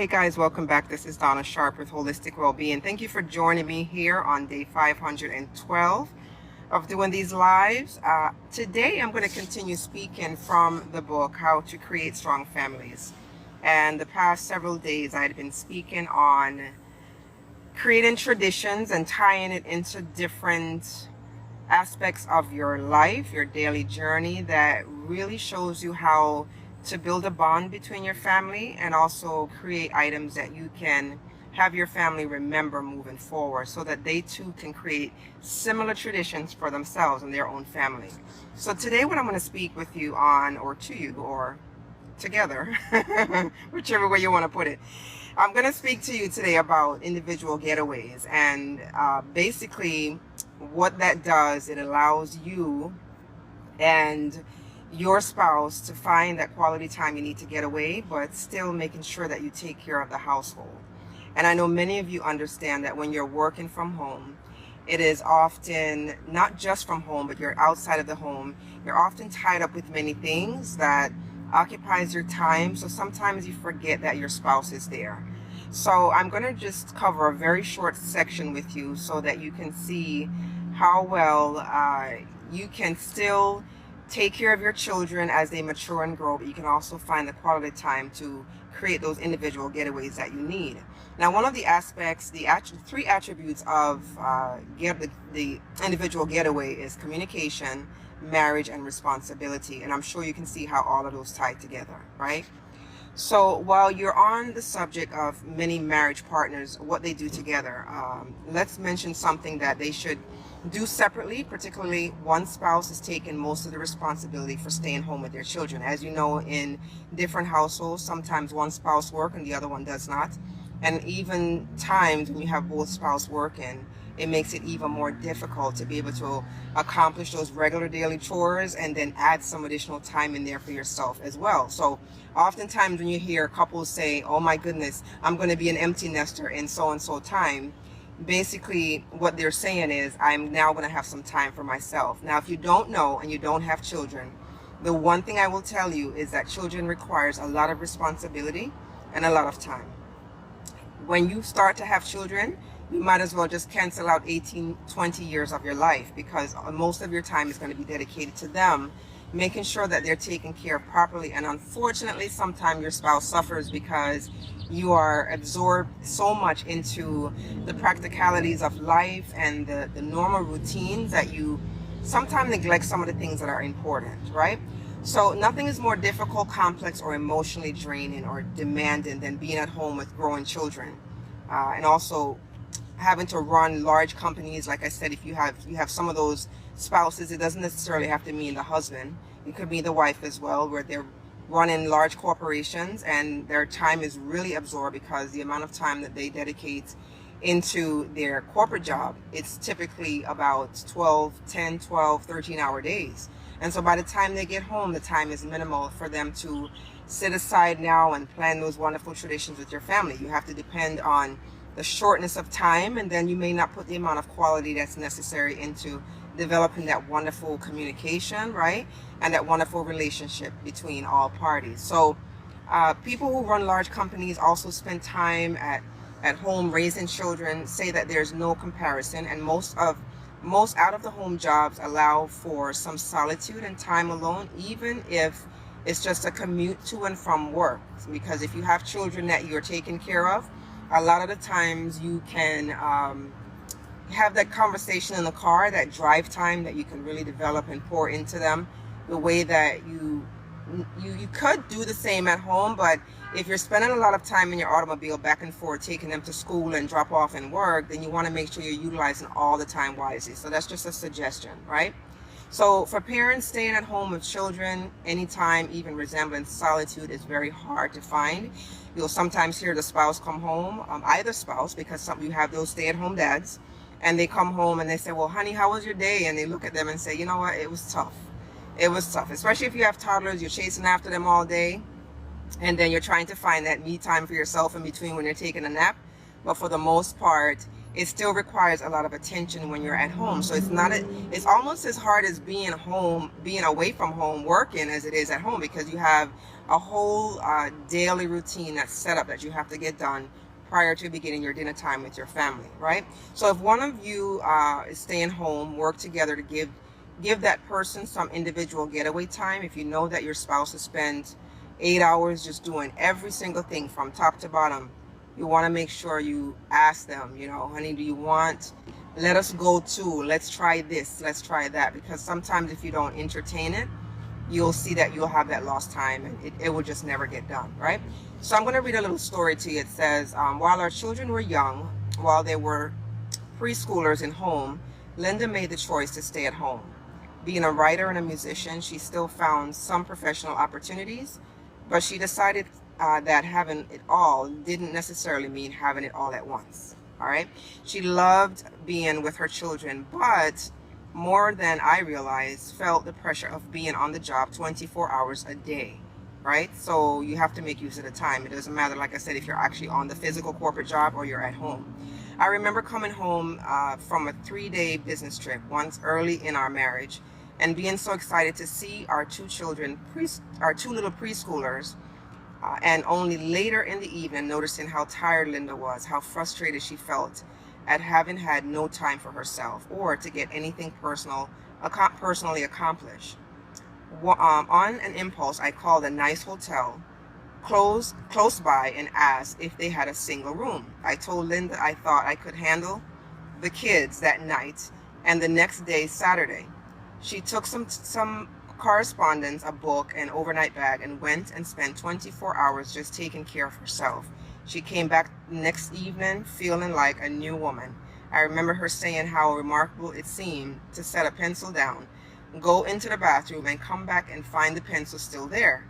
Hey guys, welcome back. This is Donna Sharp with Holistic Wellbeing. Thank you for joining me here on day 512 of doing these lives. Today I'm going to continue speaking from the book, How to Create Strong Families. And the past several days I've been speaking on creating traditions and tying it into different aspects of your life, your daily journey, that really shows you how to build a bond between your family and also create items that you can have your family remember moving forward so that they too can create similar traditions for themselves and their own family. So today what I'm going to speak with you on, or to you, or together, whichever way you want to put it, I'm going to speak to you today about individual getaways and basically what that does. It allows you and your spouse to find that quality time you need to get away, but still making sure that you take care of the household. And I know many of you understand that when you're working from home, it is often not just from home, but you're outside of the home. You're often tied up with many things that occupies your time. So sometimes you forget that your spouse is there. So I'm going to just cover a very short section with you so that you can see how well you can still take care of your children as they mature and grow, but you can also find the quality time to create those individual getaways that you need. Now, one of the aspects, the three attributes of the individual getaway is communication, marriage, and responsibility. And I'm sure you can see how all of those tie together, right? So while you're on the subject of many marriage partners, what they do together, let's mention something that they should do separately. Particularly one spouse is taking most of the responsibility for staying home with their children. As you know, in different households, sometimes one spouse works and the other one does not. And even times when you have both spouses working, it makes it even more difficult to be able to accomplish those regular daily chores and then add some additional time in there for yourself as well. So oftentimes when you hear couples say, oh my goodness, I'm going to be an empty nester in so and so time, basically what they're saying is, I'm now going to have some time for myself. Now, if you don't know and you don't have children, the one thing I will tell you is that children requires a lot of responsibility and a lot of time. When you start to have children, you might as well just cancel out 18, 20 years of your life, because most of your time is going to be dedicated to them, making sure that they're taken care of properly. And unfortunately, sometimes your spouse suffers because you are absorbed so much into the practicalities of life and the normal routines that you sometimes neglect some of the things that are important, right? So nothing is more difficult, complex, or emotionally draining or demanding than being at home with growing children. And also having to run large companies. Like I said, if you have some of those spouses, it doesn't necessarily have to mean the husband. It could be the wife as well, where they're running large corporations and their time is really absorbed because the amount of time that they dedicate into their corporate job, it's typically about 10, 12, 13-hour days. And so by the time they get home, the time is minimal for them to sit aside now and plan those wonderful traditions with your family. You have to depend on the shortness of time, and then you may not put the amount of quality that's necessary into developing that wonderful communication, right? And that wonderful relationship between all parties. So people who run large companies also spend time at home raising children, say that there's no comparison, and most out of the home jobs allow for some solitude and time alone, even if it's just a commute to and from work. Because if you have children that you're taking care of, a lot of the times you can have that conversation in the car, that drive time that you can really develop and pour into them the way that you could do the same at home. But if you're spending a lot of time in your automobile back and forth, taking them to school and drop off and work, then you want to make sure you're utilizing all the time wisely. So that's just a suggestion, right? So for parents staying at home with children, anytime even resembling solitude is very hard to find. You'll sometimes hear the spouse come home, either spouse, because you have those stay-at-home dads, and they come home and they say, well, honey, how was your day? And they look at them and say, you know what, it was tough. It was tough, especially if you have toddlers, you're chasing after them all day, and then you're trying to find that me time for yourself in between when you're taking a nap. But for the most part, it still requires a lot of attention when you're at home. So it's almost as hard as being away from home working as it is at home, because you have a whole daily routine that's set up that you have to get done prior to beginning your dinner time with your family, right? So if one of you is staying home, work together to give that person some individual getaway time. If you know that your spouse has spent 8 hours just doing every single thing from top to bottom, you want to make sure you ask them, honey, do you want, let us go to, let's try this, let's try that. Because sometimes if you don't entertain it, you'll see that you'll have that lost time, and it will just never get done, right? So I'm going to read a little story to you. It says, while our children were young, while they were preschoolers in home, Linda made the choice to stay at home. Being a writer and a musician, she still found some professional opportunities, but she decided that having it all didn't necessarily mean having it all at once. All right. She loved being with her children, but more than I realized, felt the pressure of being on the job 24 hours a day. Right. So you have to make use of the time. It doesn't matter, like I said, if you're actually on the physical corporate job or you're at home. I remember coming home from a 3-day business trip once early in our marriage, and being so excited to see our two little preschoolers. And only later in the evening, noticing how tired Linda was, how frustrated she felt at having had no time for herself or to get anything personally accomplished. On an impulse, I called a nice hotel close by and asked if they had a single room. I told Linda I thought I could handle the kids that night and the next day, Saturday. She took some correspondence, a book, an overnight bag, and went and spent 24 hours just taking care of herself. She came back next evening feeling like a new woman. I remember her saying how remarkable it seemed to set a pencil down, go into the bathroom, and come back and find the pencil still there.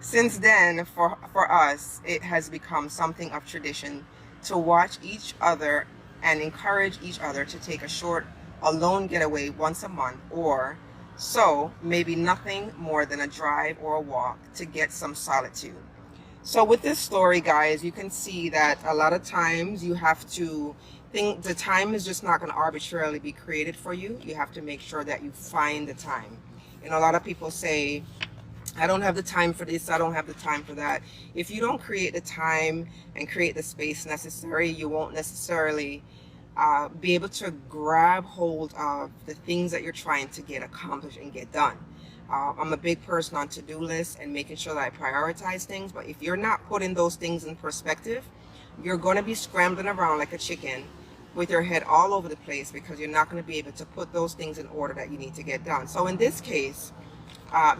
Since then, for us, it has become something of tradition to watch each other and encourage each other to take a short alone getaway once a month, or so maybe nothing more than a drive or a walk to get some solitude. So with this story, guys, you can see that a lot of times you have to think the time is just not going to arbitrarily be created for you. You have to make sure that you find the time. A lot of people say, I don't have the time for this, I don't have the time for that. If you don't create the time and create the space necessary, you won't necessarily be able to grab hold of the things that you're trying to get accomplished and get done. I'm a big person on to-do lists and making sure that I prioritize things, but if you're not putting those things in perspective, you're going to be scrambling around like a chicken with your head all over the place, because you're not going to be able to put those things in order that you need to get done. So in this case,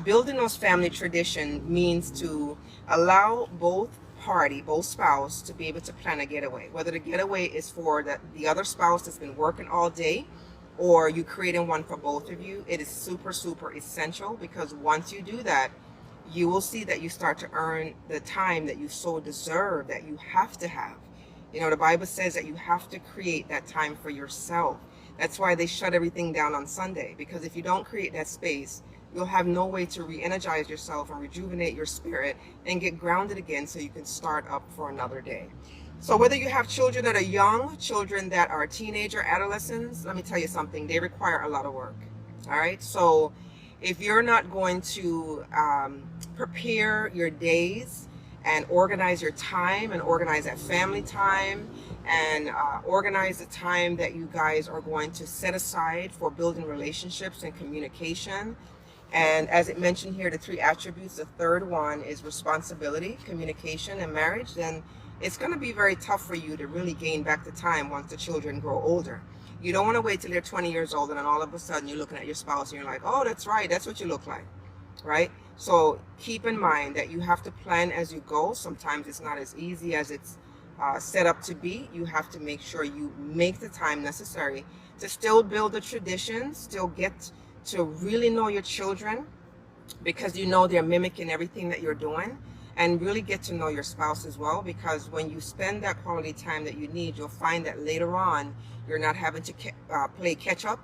building those family tradition means to allow both spouse to be able to plan a getaway, whether the getaway is for the other spouse that's been working all day, or you creating one for both of you. It is super, super essential, because once you do that, you will see that you start to earn the time that you so deserve, that you have to have. The Bible says that you have to create that time for yourself. That's why they shut everything down on Sunday, because if you don't create that space, you'll have no way to re-energize yourself and rejuvenate your spirit and get grounded again so you can start up for another day. So whether you have children that are young, children that are teenager, adolescents, let me tell you something, they require a lot of work. All right. So if you're not going to prepare your days and organize your time and organize that family time and organize the time that you guys are going to set aside for building relationships and communication. And as it mentioned here, the 3 attributes, the third one is responsibility, communication, and marriage, then it's going to be very tough for you to really gain back the time once the children grow older. You don't want to wait till they're 20 years old and then all of a sudden you're looking at your spouse and you're like, oh, that's right, that's what you look like, right? So keep in mind that you have to plan as you go. Sometimes it's not as easy as it's set up to be. You have to make sure you make the time necessary to still build the traditions, still get to really know your children, because they're mimicking everything that you're doing, and really get to know your spouse as well, because when you spend that quality time that you need, you'll find that later on you're not having to play catch up.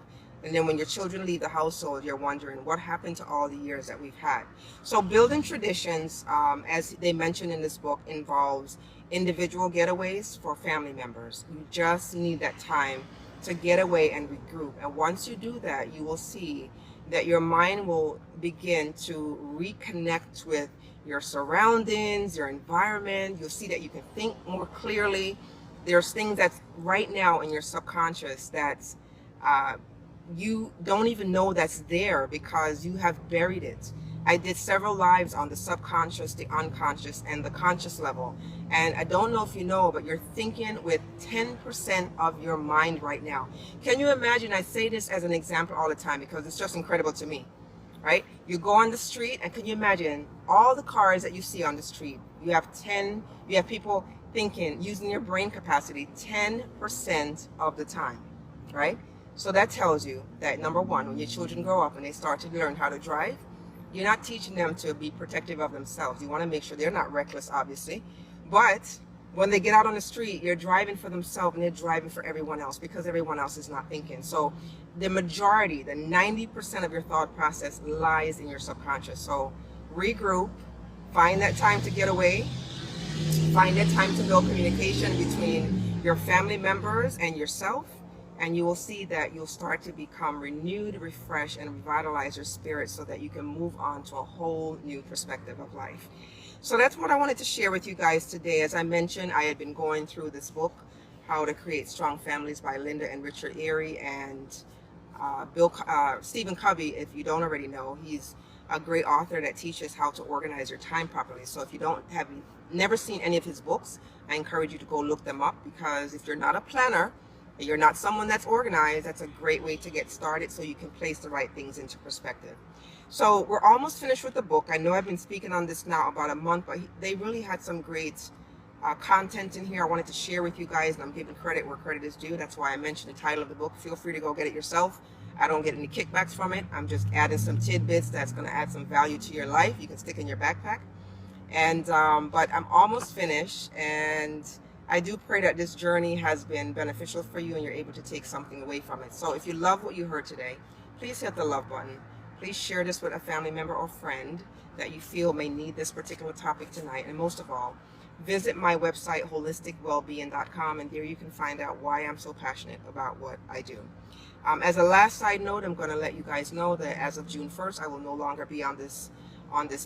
And then when your children leave the household, you're wondering what happened to all the years that we've had. So building traditions, as they mentioned in this book, involves individual getaways for family members. You just need that time to get away and regroup. And once you do that, you will see that your mind will begin to reconnect with your surroundings, your environment. You'll see that you can think more clearly. There's things that's right now in your subconscious that's you don't even know that's there because you have buried it. I did several lives on the subconscious, the unconscious, and the conscious level. And I don't know if you know, but you're thinking with 10% of your mind right now. Can you imagine? I say this as an example all the time because it's just incredible to me, right? You go on the street, and can you imagine all the cars that you see on the street? You have people thinking, using your brain capacity 10% of the time, right? So that tells you that, number one, when your children grow up and they start to learn how to drive, you're not teaching them to be protective of themselves. You want to make sure they're not reckless, obviously. But when they get out on the street, you're driving for themselves and they're driving for everyone else because everyone else is not thinking. So the majority, the 90% of your thought process lies in your subconscious. So regroup, find that time to get away, find that time to build communication between your family members and yourself. And you will see that you'll start to become renewed, refreshed, and revitalize your spirit so that you can move on to a whole new perspective of life. So that's what I wanted to share with you guys today. As I mentioned, I had been going through this book, How to Create Strong Families by Linda and Richard Erie, and Stephen Covey. If you don't already know, he's a great author that teaches how to organize your time properly. So if you have never seen any of his books, I encourage you to go look them up, because if you're not a planner, you're not someone that's organized, that's a great way to get started so you can place the right things into perspective. So we're almost finished with the book. I know I've been speaking on this now about a month, but they really had some great content in here I wanted to share with you guys, and I'm giving credit where credit is due. That's why I mentioned the title of the book. Feel free to go get it yourself. I don't get any kickbacks from it. I'm just adding some tidbits that's going to add some value to your life. You can stick in your backpack. And but I'm almost finished, and I do pray that this journey has been beneficial for you and you're able to take something away from it. So if you love what you heard today, please hit the love button. Please share this with a family member or friend that you feel may need this particular topic tonight. And most of all, visit my website, holisticwellbeing.com, and there you can find out why I'm so passionate about what I do. As a last side note, I'm going to let you guys know that as of June 1st, I will no longer be on this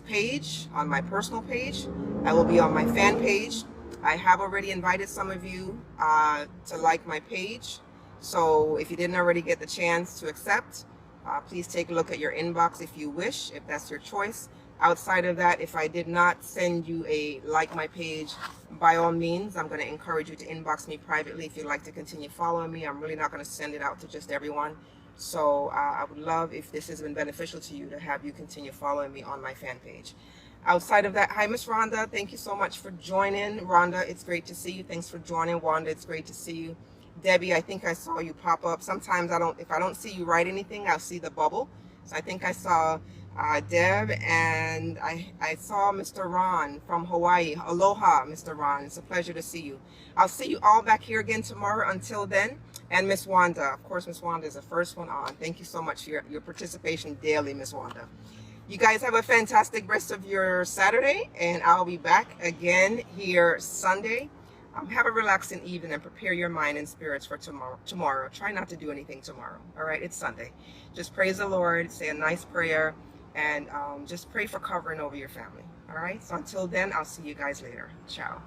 page, on my personal page. I will be on my fan page. I have already invited some of you to like my page. So if you didn't already get the chance to accept, please take a look at your inbox if you wish, if that's your choice. Outside of that, if I did not send you a like my page, by all means, I'm going to encourage you to inbox me privately if you'd like to continue following me. I'm really not going to send it out to just everyone. So I would love, if this has been beneficial to you, to have you continue following me on my fan page. Outside of that, hi, Miss Rhonda. Thank you so much for joining. Rhonda, it's great to see you. Thanks for joining. Wanda, it's great to see you. Debbie, I think I saw you pop up. Sometimes if I don't see you write anything, I'll see the bubble. So I think I saw Deb, and I saw Mr. Ron from Hawaii. Aloha, Mr. Ron. It's a pleasure to see you. I'll see you all back here again tomorrow. Until then, and Miss Wanda. Of course, Miss Wanda is the first one on. Thank you so much for your participation daily, Miss Wanda. You guys have a fantastic rest of your Saturday, and I'll be back again here Sunday. Have a relaxing evening and prepare your mind and spirits for tomorrow. Try not to do anything tomorrow. All right, it's Sunday. Just praise the Lord, say a nice prayer, and just pray for covering over your family. All right, so until then, I'll see you guys later. Ciao.